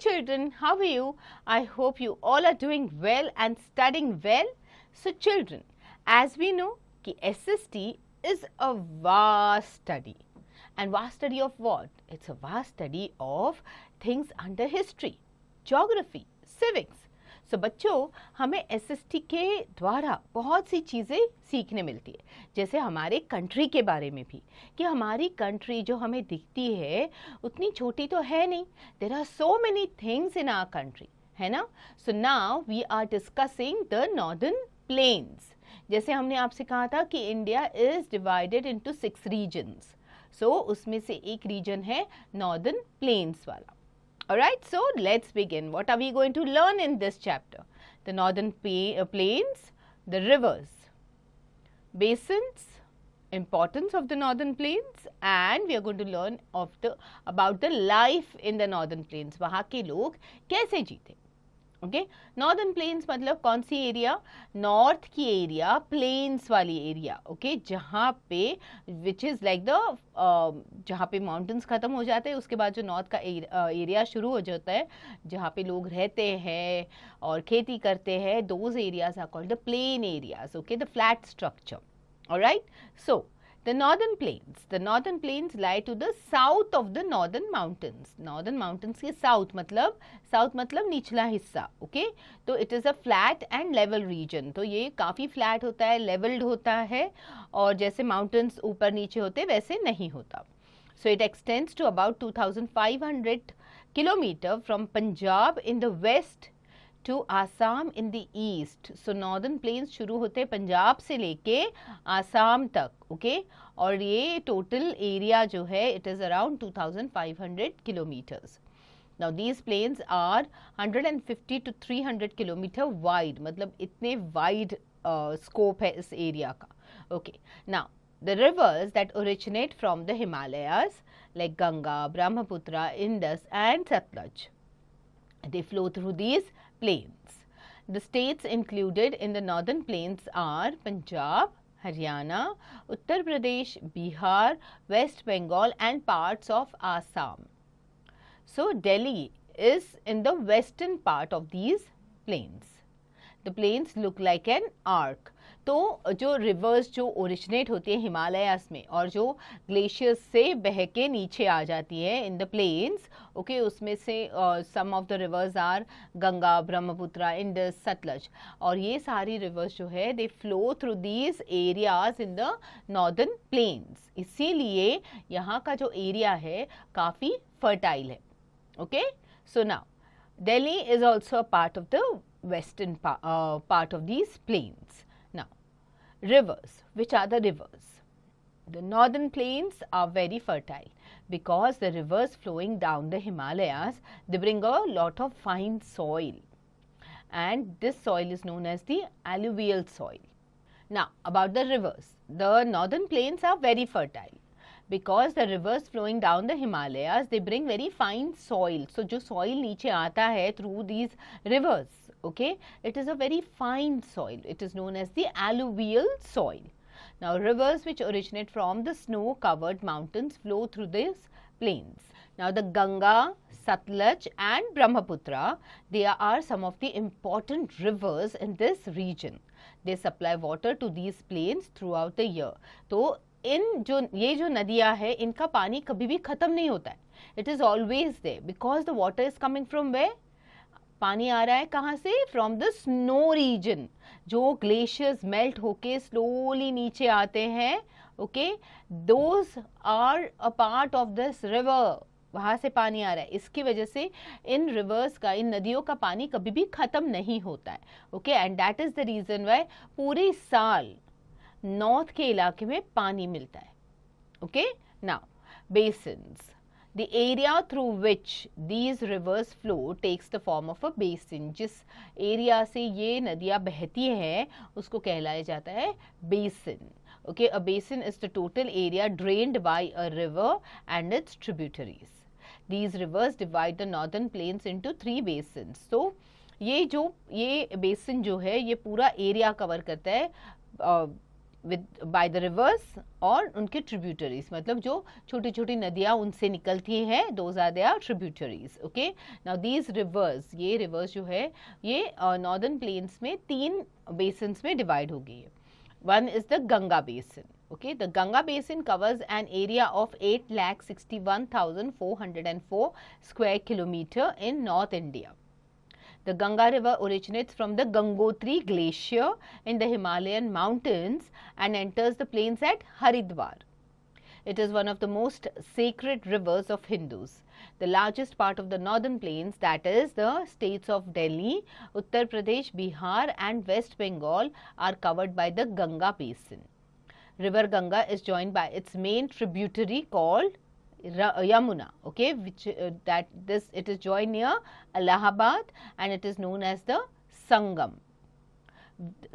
children, how are you? I hope you all are doing well and studying well. So children, as we know कि SST is a vast study. And vast study of what? It's a vast study of things under history, geography, civics. So बच्चों, हमें SST के द्वारा बहुत सी चीज़ें सीखने मिलती है, जैसे हमारे कंट्री के बारे में भी, कि हमारी कंट्री जो हमें दिखती है उतनी छोटी तो है नहीं. There are so many things in our country, है ना. So now we are discussing the northern plains. जैसे हमने आपसे कहा था कि India is divided into 6 regions. So उसमें से एक रीजन है नॉर्दर्न प्लेन्स वाला. Alright, so let's begin. What are we going to learn in this chapter? The northern plains, the rivers, basins, importance of the northern plains, and we are going to learn about the life in the northern plains. वहाँ के लोग कैसे जीते. Okay, northern plains मतलब कौन सी area? North की area, planes वाली area. Okay, जहाँ पे विच इज़ लाइक द जहाँ पे माउंटेन्स ख़त्म हो जाते हैं, उसके बाद जो नॉर्थ का एरिया शुरू हो जाता है, जहाँ पे लोग रहते हैं और खेती करते हैं, those areas are called the plain areas. Okay, the flat structure. Alright, so the northern plains lie to the south of the northern mountains. northern mountains के south मतलब निचला हिस्सा. ओके, तो it is a flat and level region. तो ये काफ़ी flat होता है, leveled होता है, और जैसे mountains ऊपर नीचे होते वैसे नहीं होता. So it extends to about 2500 kilometer from Punjab in the west to Assam in the east. So northern plains शुरू होते पंजाब से लेके आसाम तक. ओके, और ये टोटल एरिया जो है it is around 2500 kilometers. Now these plains are 150 to 300 kilometer wide. मतलब इतने wide scope है इस एरिया का. Okay, now the rivers that originate from the Himalayas like Ganga, Brahmaputra, Indus and Satluj, they flow through these plains. The states included in the northern plains are Punjab, Haryana, Uttar Pradesh, Bihar, West Bengal and parts of Assam. So Delhi is in the western part of these plains. The plains look like an arc. तो जो reverse जो originate होती है हिमालयास में और जो glaciers से बह के नीचे आ जाती है इन द प्लेन्स. ओके, उसमें से some of the rivers are Ganga, Brahmaputra, Indus, Sutlej, और ये सारी रिवर्स जो है they flow through these areas in the northern plains. इसीलिए यहाँ का जो एरिया है काफ़ी फर्टाइल है. Okay, so now Delhi is also a part of the western part of these plains. Now, rivers. Which are the rivers? The northern plains are very fertile because the rivers flowing down the Himalayas, they bring a lot of fine soil, and this soil is known as the alluvial soil. Now, about the rivers. The northern plains are very fertile because the rivers flowing down the Himalayas, they bring very fine soil. So, जो soil नीचे आता है through these rivers, okay, it is a very fine soil. It is known as the alluvial soil. Now, rivers which originate from the snow-covered mountains flow through these plains. Now, the Ganga, Satluj and Brahmaputra, they are some of the important rivers in this region. They supply water to these plains throughout the year. तो ये जो नदियाँ है इनका पानी कभी भी ख़त्म नहीं होता है. It is always there because the water is coming from where? पानी आ रहा है कहाँ से? फ्रॉम द स्नो रीजन, जो ग्लेशियर्स मेल्ट होके स्लोली नीचे आते हैं. Okay, those are a part of this river. वहाँ से पानी आ रहा है. इसकी वजह से इन रिवर्स का, इन नदियों का पानी कभी भी ख़त्म नहीं होता है. Okay, and that is the reason Y पूरे साल नॉर्थ के इलाके में पानी मिलता है. Okay, now basins. The area through which these rivers flow takes the form of a basin. जिस एरिया से ये नदियाँ बहती हैं उसको कहलाया जाता है basin. Okay, a basin is the total area drained by a river and its tributaries. These rivers divide the northern plains into 3 basins. So ये basin जो है ये पूरा एरिया कवर करता है by the rivers और उनके tributaries, मतलब जो छोटी छोटी नदियाँ उनसे निकलती हैं, those are their tributaries. Okay, now these rivers, ये rivers जो है ये northern plains में 3 basins में divide हो गई है. One is the Ganga basin. Okay, the Ganga basin covers an area of 8,61,404 square kilometer in North India. The Ganga river originates from the Gangotri glacier in the Himalayan mountains and enters the plains at Haridwar. It is one of the most sacred rivers of Hindus. The largest part of the northern plains, that is the states of Delhi, Uttar Pradesh, Bihar and West Bengal, are covered by the Ganga basin. River Ganga is joined by its main tributary called Yamuna, okay, which it is joined near Allahabad and it is known as the Sangam.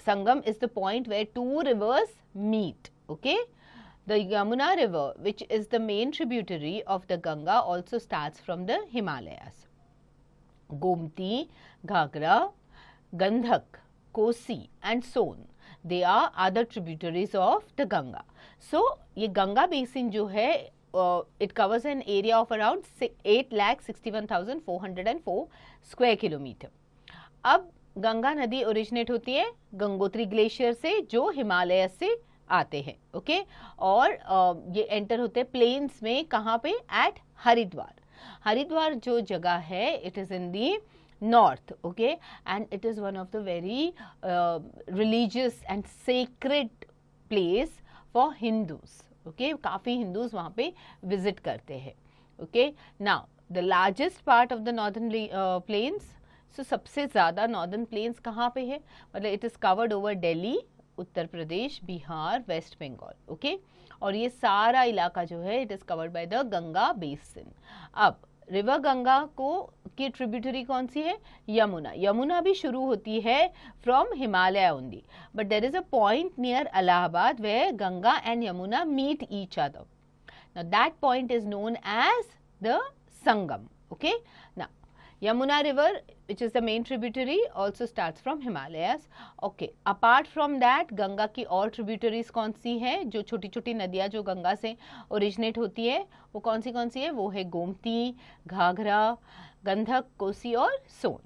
Sangam is the point where 2 rivers meet, okay. The Yamuna river, which is the main tributary of the Ganga, also starts from the Himalayas. Gomti, Ghagra, Gandhak, Kosi and Son, they are other tributaries of the Ganga. So, ये Ganga basin जो है it covers an area of around 8,61,404 square kilometer. अब गंगा नदी originate होती है Gangotri glacier से जो हिमालय से आते हैं, ओके, और ये एंटर होते हैं प्लेन्स में, कहाँ पे, एट हरिद्वार. हरिद्वार जो जगह है it is in the north, okay, and it is one of the very religious and sacred place for Hindus. Okay, काफ़ी हिंदूज वहाँ पे विजिट करते हैं. Okay, now the largest part of the northern plains, so सबसे ज़्यादा northern plains कहाँ पे है, मतलब it is covered over Delhi, Uttar Pradesh, Bihar, West Bengal. Okay, और ये सारा इलाका जो है it is covered by the Ganga basin. अब रिवर गंगा को की ट्रिब्यूटरी कौन सी है, यमुना. यमुना भी शुरू होती है from Himalaya only, but there is a point near Allahabad where Ganga and Yamuna meet each other. Now that point is known as the Sangam. Okay, now Yamuna river, which is the main tributary, also starts from Himalayas. Okay, apart from that, Ganga की और tributaries कौन सी हैं, जो छोटी छोटी नदियाँ जो गंगा से originate होती है, वो कौन सी है, वो है गोमती, घाघरा, गंधक, कोसी और सोन.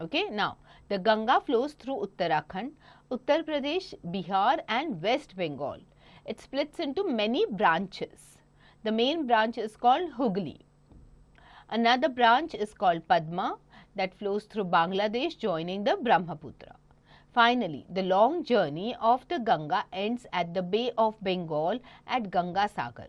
Okay, now the Ganga flows through Uttarakhand, Uttar Pradesh, Bihar and West Bengal. It splits into many branches. The main branch is called Hooghly. Another branch is called Padma that flows through Bangladesh, joining the Brahmaputra. Finally, the long journey of the Ganga ends at the Bay of Bengal at Ganga Sagar.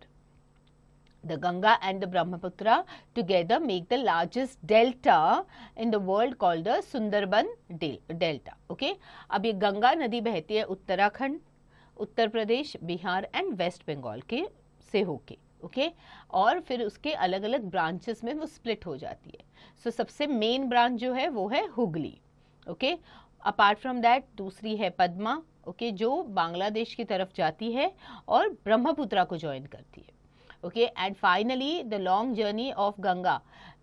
The Ganga and the Brahmaputra together make the largest delta in the world called the Sundarban Delta. Okay? अब ये गंगा नदी बहती है उत्तराखंड, उत्तर Pradesh, Bihar and waste Bengal के से होके. Okay, और फिर उसके अलग अलग ब्रांचेस में वो स्प्लिट हो जाती है. सो सबसे मेन ब्रांच जो है वो है Hooghly. Okay, apart from that दूसरी है पद्मा. ओके, जो बांग्लादेश की तरफ जाती है और ब्रह्मपुत्रा को ज्वाइन करती है. Okay, and finally the long journey of Ganga,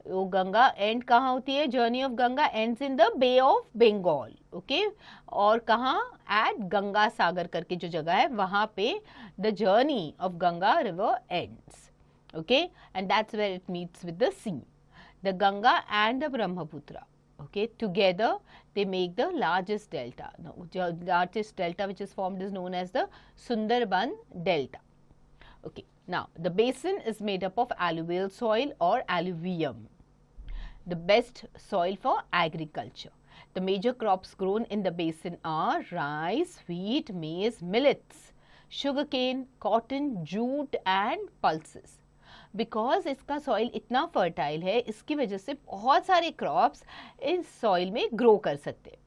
वो गंगा एंड कहाँ होती है, journey of Ganga ends in the Bay of Bengal. Okay, और कहाँ, एट गंगा सागर करके जो जगह है वहाँ पे the journey of Ganga river ends. Okay, and that's where it meets with the sea. The Ganga and the Brahmaputra, okay, together they make the largest delta. Now, the largest delta which is formed is known as the Sundarban Delta. Okay, now the basin is made up of alluvial soil or alluvium, the best soil for agriculture. The major crops grown in the basin are rice, wheat, maize, millets, sugarcane, cotton, jute and pulses. Because इसका soil इतना fertile है, इसकी वजह से बहुत सारे crops इस soil में ग्रो कर सकते हैं.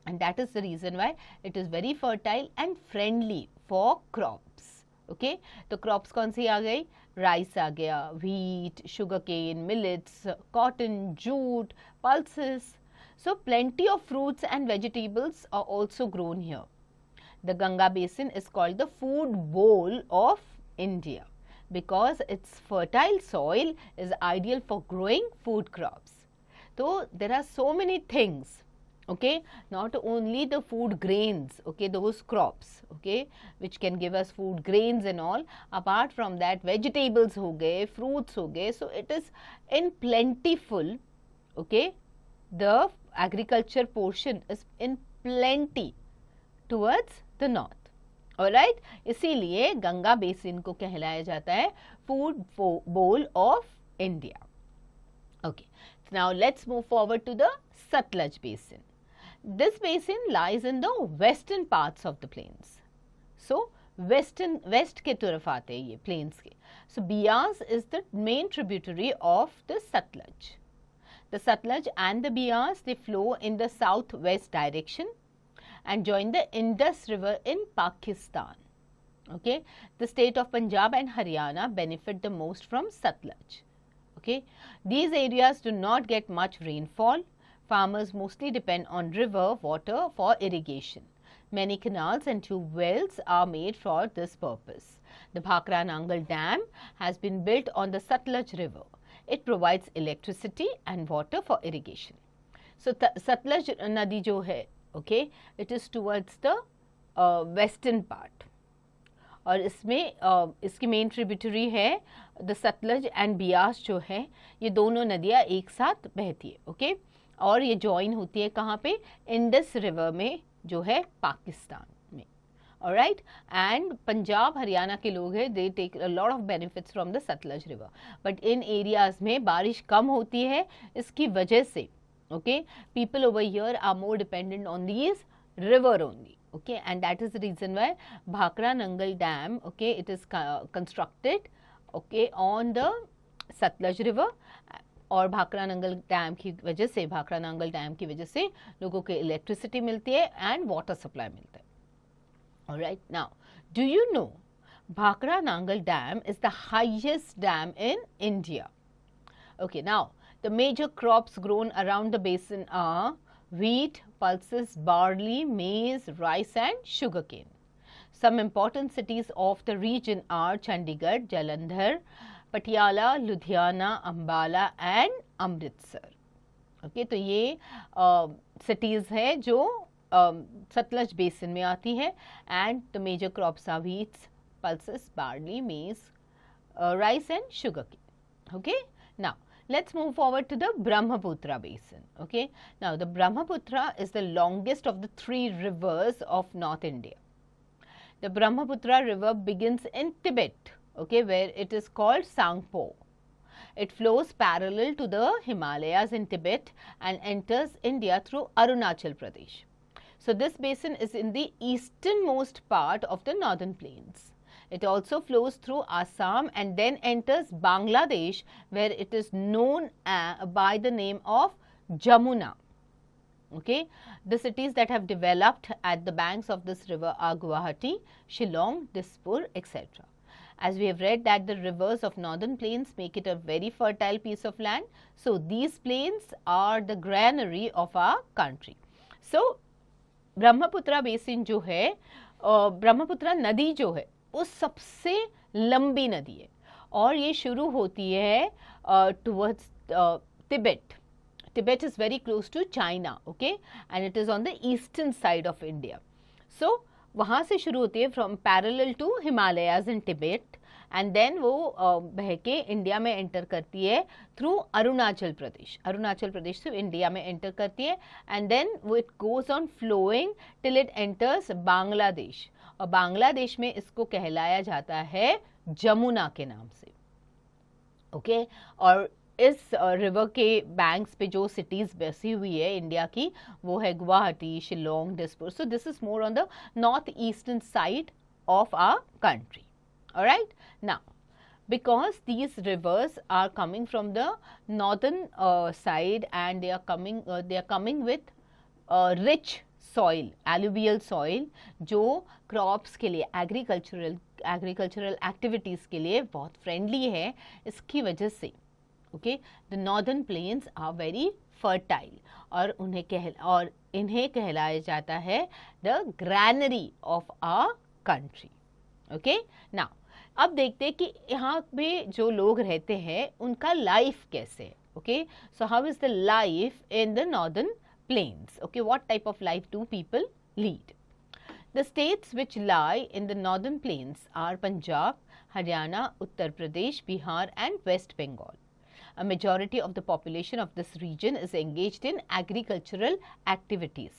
And that is the reason why it is very fertile and friendly for crops. Okay, तो क्रॉप्स कौन सी आ गई, राइस आ गया, wheat, sugar cane, millets, cotton, jute, pulses. So plenty of fruits and vegetables are also grown here. The Ganga basin is called the food bowl of India because its fertile soil is ideal for growing food crops. So there are so many things, Okay, not only the food grains, okay, those crops, okay, which can give us food grains and all, apart from that vegetables ho gaye, fruits ho gaye, so it is in plentiful. Okay, the agriculture portion is in plenty towards the north. Alright, इसीलिए Ganga basin को कहलाया जाता है food bowl of India. Okay, now let's move forward to the Satluj basin. This basin lies in the western parts of the plains. So west के तरफ आते हैं ये plains के. So Beas is the main tributary of the Satluj. The Satluj and the Beas, they flow in the southwest direction and join the Indus River in Pakistan. Okay, the state of Punjab and Haryana benefit the most from Satluj. Okay, these areas do not get much rainfall. Farmers mostly depend on river water for irrigation. Many canals and tube wells are made for this purpose. The Bhakra Nangal Dam has been built on the Satluj River. It provides electricity and water for irrigation. So Satluj Nadi jo hai, okay, it is towards the western part. और इसमें इसकी main tributary है the Sutlej and Beas जो है, ये दोनों नदियाँ एक साथ बहती है. ओके, और ये जॉइन होती है कहाँ पे, इंडस रिवर में जो है पाकिस्तान में. ऑलराइट, एंड पंजाब हरियाणा के लोग हैं, they take a lot of benefits from the Sutlej river, but in areas में बारिश कम होती है, इसकी वजह से okay people over here are more dependent on these river only. Okay, and that is the reason why Bhakra Nangal Dam, okay, it is constructed, okay, on the Satluj River. और Bhakra Nangal dam की वजह से, Bhakra Nangal dam की वजह से लोगों को electricity मिलती है एंड वाटर सप्लाई मिलता है. Alright, now do you know Bhakra Nangal dam is the highest dam in India. Okay, now the major crops grown around the basin are wheat, pulses, barley, maize, rice and sugarcane. Some important cities of the region are Chandigarh, Jalandhar, Patiala, Ludhiana, Ambala and Amritsar. Okay, तो ये cities है जो Sutlej basin में आती है, and the major crops are wheat, pulses, barley, maize, rice and sugarcane. Okay, now let's move forward to the Brahmaputra basin. Okay, now the Brahmaputra is the longest of the three rivers of North India. The Brahmaputra river begins in Tibet, okay, where it is called Sangpo. It flows parallel to the Himalayas in Tibet and enters India through Arunachal Pradesh. So this basin is in the easternmost part of the northern plains. It also flows through Assam and then enters Bangladesh, where it is known by the name of Jamuna. Okay, the cities that have developed at the banks of this river are Guwahati, Shillong, Dispur, etc. As we have read that the rivers of northern plains make it a very fertile piece of land, so these plains are the granary of our country. So Brahmaputra basin जो है, ब्रह्मपुत्र नदी जो है वो सबसे लंबी नदी है और ये शुरू होती है towards Tibet. Tibet is very close to China, okay, and it is on the eastern side of India. So वहाँ से शुरू होती है from parallel to Himalayas in Tibet and then वो बह के इंडिया में एंटर करती है थ्रू अरुणाचल प्रदेश. अरुणाचल प्रदेश से इंडिया में एंटर करती है and then it goes on flowing till it enters Bangladesh. और बांग्लादेश में इसको कहलाया जाता है जमुना के नाम से. ओके, और इस रिवर के बैंक्स पे जो सिटीज़ बसी हुई है इंडिया की वो है Guwahati, Shillong, Dispur. So this is more on the north eastern side of our country. Alright, now because these rivers are coming from the northern side and they are coming with rich soil, alluvial soil, जो crops के लिए agricultural activities के लिए बहुत friendly है. इसकी वजह से okay the northern plains are very fertile और इन्हें कहलाया जाता है the granary of our country. Okay, now अब देखते हैं कि यहाँ पे जो लोग रहते हैं उनका लाइफ कैसे है. Okay, so how is the life in the northern plains. Okay, what type of life do people lead? The states which lie in the northern plains are Punjab, Haryana, Uttar Pradesh, Bihar and West Bengal. A majority of the population of this region is engaged in agricultural activities.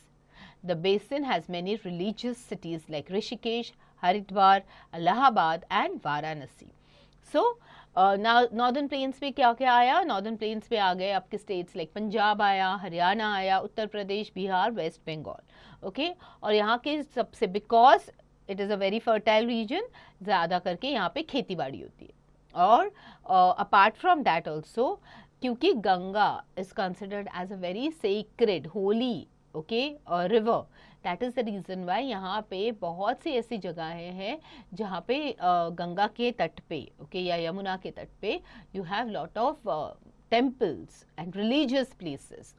The basin has many religious cities like Rishikesh, Haridwar, Allahabad and Varanasi. So, northern plains पे क्या क्या आया? Northern plains पे आ गए आपके states like Punjab आया, हरियाणा आया, उत्तर Pradesh, Bihar, West Bengal. Okay, और यहाँ के सबसे because it is a very fertile reason, ज़्यादा करके यहाँ पे खेती बाड़ी होती है. और अपार्ट फ्रॉम दैट ऑल्सो, क्योंकि Ganga is considered as a very sacred holy river, that is the reason why यहाँ पे बहुत सी ऐसी जगहें हैं जहाँ पे गंगा के तट पे या यमुना के तट पे you have lot of temples and religious places.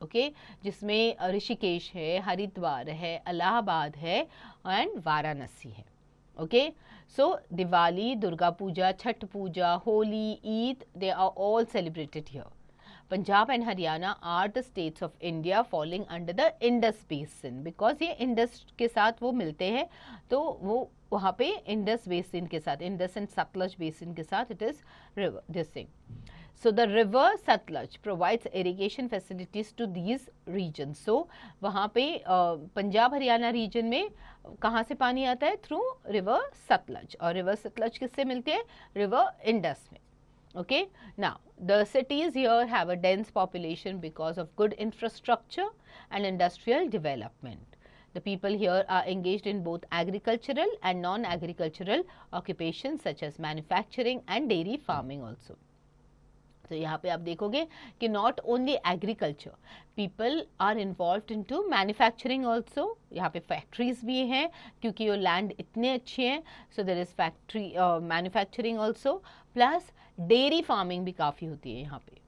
जिसमें ऋषिकेश है, हरिद्वार है, इलाहाबाद है एंड वाराणसी है. So Diwali, Durga Puja, Chhath Puja, Holi, Eid, they are all celebrated here. Punjab and Haryana are the states of India falling under the Indus Basin, because ये Indus के साथ वो मिलते हैं, तो वो वहाँ पे Indus Basin के साथ, Indus and Satluj Basin के साथ it is river, this thing. So the river Satluj provides irrigation facilities to these regions. So वहाँ पे पंजाब हरियाणा रीजन में कहाँ से पानी आता है? Through river Sutlej. और रिवर सतलज किससे मिलती है? रिवर इंडस में. Okay, now the cities here have a dense population because of good infrastructure and industrial development. The people here are engaged in both agricultural and non-agricultural occupations such as manufacturing and dairy farming also. तो यहाँ पे आप देखोगे कि not only agriculture, people are involve in to manufacturing also. यहाँ पे factories भी हैं क्योंकि ये लैंड इतने अच्छे हैं. So there is factory manufacturing also, plus dairy farming भी काफ़ी होती है यहाँ पे.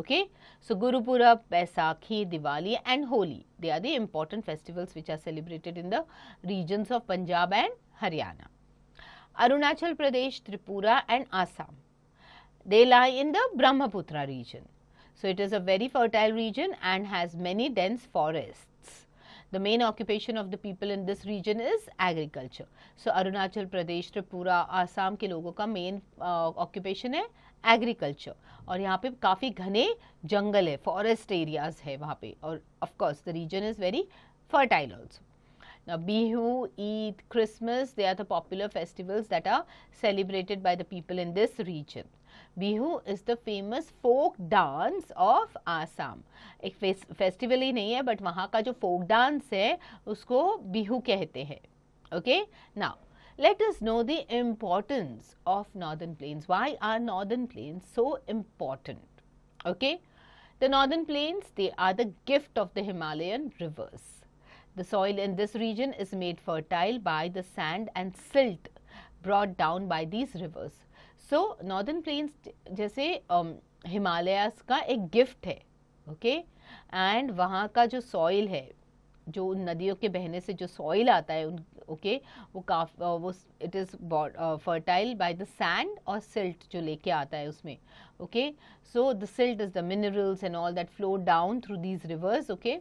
Okay, so Gurpurab, Baisakhi, Diwali and Holi, they are the important festivals which are celebrated in the regions of Punjab and Haryana. Arunachal Pradesh, Tripura and Assam, they lie in the Brahmaputra region. So it is a very fertile region and has many dense forests. The main occupation of the people in this region is agriculture. So Arunachal Pradesh, Tripura, Assam के लोगों का main occupation है agriculture. और यहाँ पे काफ़ी घने जंगल है, forest areas है वहाँ पे. और of course the region is very fertile also. Now Bihu, Eid, Christmas, they are the popular festivals that are celebrated by the people in this region. Bihu is the famous folk dance of Assam. एक festival ही नहीं है, but वहाँ का जो folk dance है उसको बिहू कहते हैं. Okay, now let us know the importance of northern plains. Why are northern plains so important? Okay, the northern plains, they are the gift of the Himalayan rivers. The soil in this region is made fertile by the sand and silt brought down by these rivers. So northern plains जैसे हिमालयास का एक gift है. Okay, and वहाँ का जो soil है, जो नदियों के बहने से जो सॉइल आता है, वो it is fertile by the sand और सिल्ट जो लेके आता है उसमें. Okay, so the silt is the minerals and all that flow down through these rivers. Okay,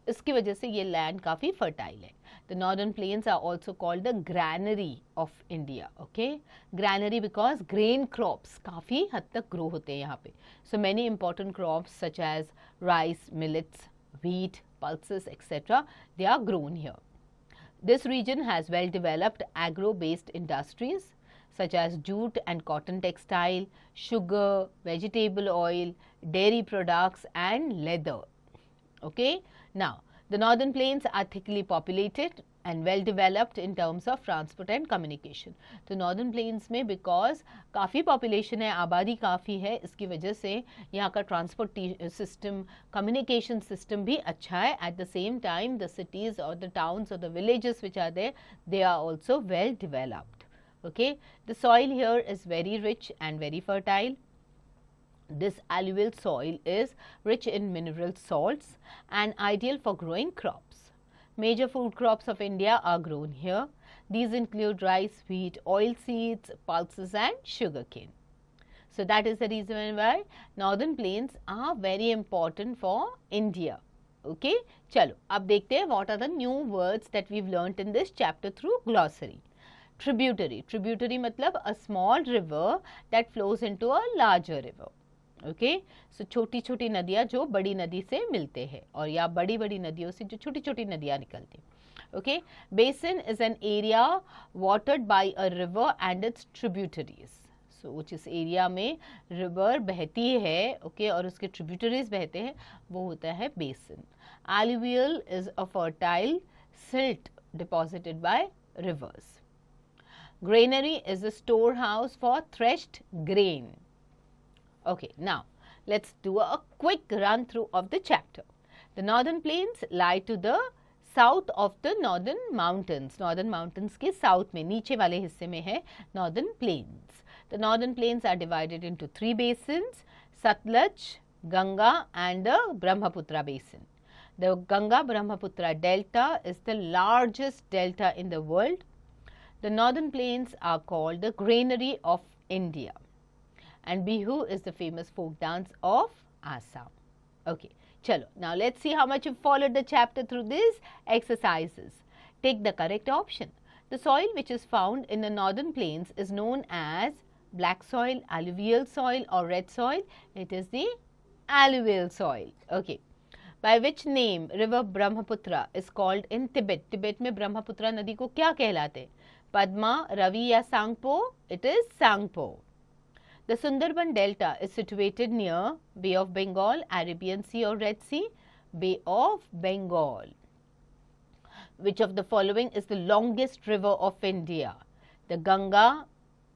इसकी वजह से ये लैंड काफ़ी फर्टाइल है. The northern plains are also called the granary of India. Okay, granary because grain crops काफ़ी हद तक grow होते हैं यहाँ पे. So many important crops such as rice, millets, wheat, pulses, etc. they are grown here. This region has well developed agro-based industries such as jute and cotton textile, sugar, vegetable oil, dairy products and leather. Okay, now the northern plains are thickly populated and well developed in terms of transport and communication. तो northern plains में because काफ़ी population है, आबादी काफ़ी है, इसकी वजह से यहाँ का transport system, communication system भी अच्छा है. At the same time, the cities or the towns or the villages which are there, they are also well developed. Okay, the soil here is very rich and very fertile. This alluvial soil is rich in mineral salts and ideal for growing crops. Major food crops of India are grown here. These include rice, wheat, oilseeds, pulses and sugarcane. So that is the reason why northern plains are very important for India. Okay, चलो अब देखते हैं what are the new words that we've learnt in this chapter through glossary. Tributary. Tributary मतलब a small river that flows into a larger river. Okay, so छोटी छोटी नदियाँ जो बड़ी नदी से मिलते हैं और या बड़ी बड़ी नदियों से जो छोटी छोटी नदियाँ निकलती हैं. Okay, basin is an area watered by a river and its tributaries. So जिस एरिया में रिवर बहती है okay, और उसके ट्रिब्यूटरीज बहते हैं वो होता है basin. Alluvial is a fertile silt deposited by rivers. Granary is a storehouse for threshed grain. Okay, now let's do a quick run through of the chapter. The northern plains lie to the south of the northern mountains. Northern mountains के south में नीचे वाले हिस्से में है northern plains. The northern plains are divided into three basins: Satluj, Ganga and the Brahmaputra basin. The Ganga Brahmaputra delta is the largest delta in the world. The northern plains are called the granary of India. And Bihu is the famous folk dance of Assam. Okay, chalo. Now let's see how much you followed the chapter through these exercises. Take the correct option. The soil which is found in the northern plains is known as black soil, alluvial soil or red soil. It is the alluvial soil. Okay. By which name river Brahmaputra is called in Tibet? Tibet में ब्रह्मपुत्र नदी को क्या कहलाते हैं? Padma, Ravi या Sangpo? It is Sangpo. The Sundarban Delta is situated near Bay of Bengal, Arabian Sea or Red Sea? Bay of Bengal. Which of the following is the longest river of India? The Ganga,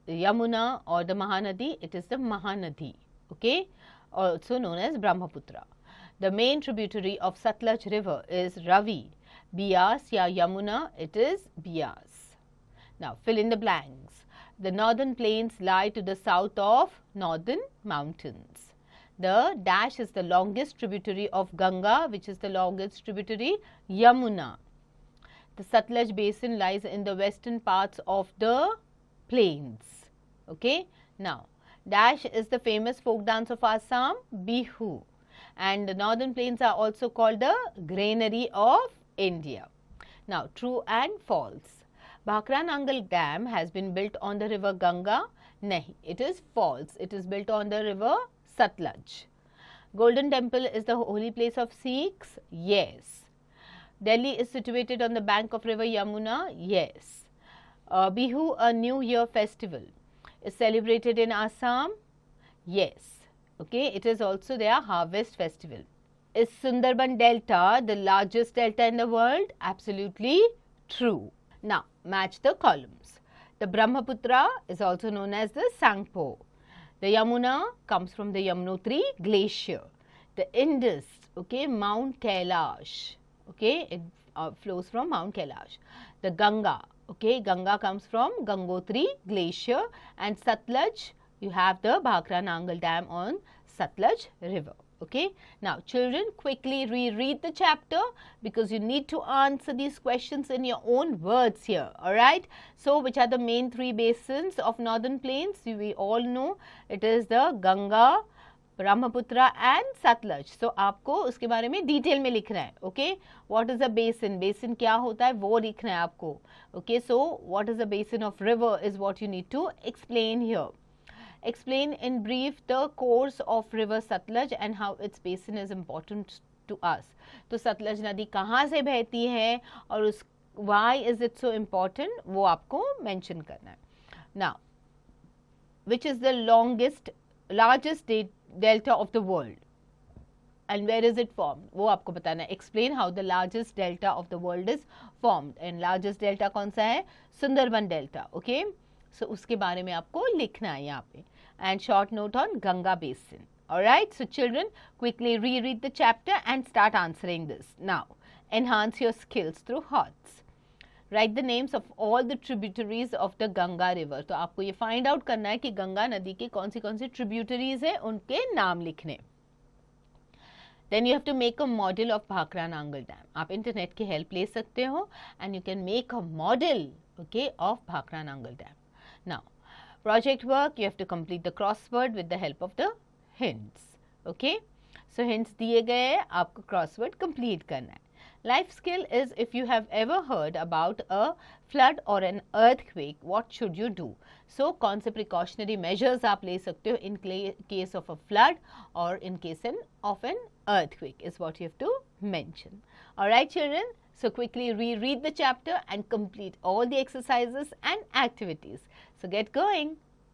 the Yamuna or the Mahanadi? It is the Mahanadi. Okay, also known as Brahmaputra. The main tributary of Satluj river is Ravi. Bias ya Yamuna? It is Bias. Now fill in the blanks. The northern plains lie to the south of northern mountains. The dash is the longest tributary of Ganga, which is the longest tributary Yamuna. The Satluj basin lies in the western parts of the plains. Okay. Now dash is the famous folk dance of Assam, Bihu. And the northern plains are also called the granary of India. Now true and false. Bhakra Nangal Dam has been built on the river Ganga. Nahi, it is false. It is built on the river Satluj. Golden Temple is the holy place of Sikhs. Yes. Delhi is situated on the bank of river Yamuna. Yes. Bihu, a New Year festival, is celebrated in Assam. Yes. Okay, it is also their harvest festival. Is Sundarban Delta the largest delta in the world? Absolutely true. Now match the columns. The Brahmaputra is also known as the Sangpo. The Yamuna comes from the Yamunotri glacier. The Indus, okay, Mount Kailash, okay, it flows from Mount Kailash. The Ganga, okay, Ganga comes from Gangotri glacier. And Satluj, you have the Bhakra Nangal Dam on Satluj river. Okay. Now children, quickly reread the chapter because you need to answer these questions in your own words here. Alright. So which are the main three basins of northern plains? We all know it is the Ganga, Brahmaputra and Satluj. So आपको उसके बारे में detail में लिखना है. Okay. What is a basin? Basin क्या होता है वो लिखना है आपको. Okay. So what is a basin of river is what you need to explain here. Explain in brief the course of river Satluj and how its basin is important to us. तो सतलज नदी कहाँ से बहती है और उस why is it so important वो आपको mention करना है. Now, which is the largest delta of the world and where is it formed? वो आपको बताना है. Explain how the largest delta of the world is formed and largest delta कौन सा है? Sundarban delta. Okay. So उसके बारे में आपको लिखना है यहाँ पे. And short note on Ganga basin. Alright, so children, quickly reread the chapter and start answering this. Now, enhance your skills through HOTS. Write the names of all the tributaries of the Ganga river. तो आपको ये find out करना है कि गंगा नदी के कौन सी tributaries है, उनके नाम लिखने. Then you have to make a model of Bhakra Nangal Dam. आप internet की help ले सकते हो and you can make a model, okay, of Bhakra Nangal Dam. Now, project work, you have to complete the crossword with the help of the hints. Okay. So hints दिए गए हैं, आपको crossword complete करना है. Life skill is if you have ever heard about a flood or an earthquake, what should you do? So कौन से precautionary measures आप ले सकते हो in case of a flood or in case of an earthquake is what you have to mention. Alright children, so quickly reread the chapter and complete all the exercises and activities. So get going.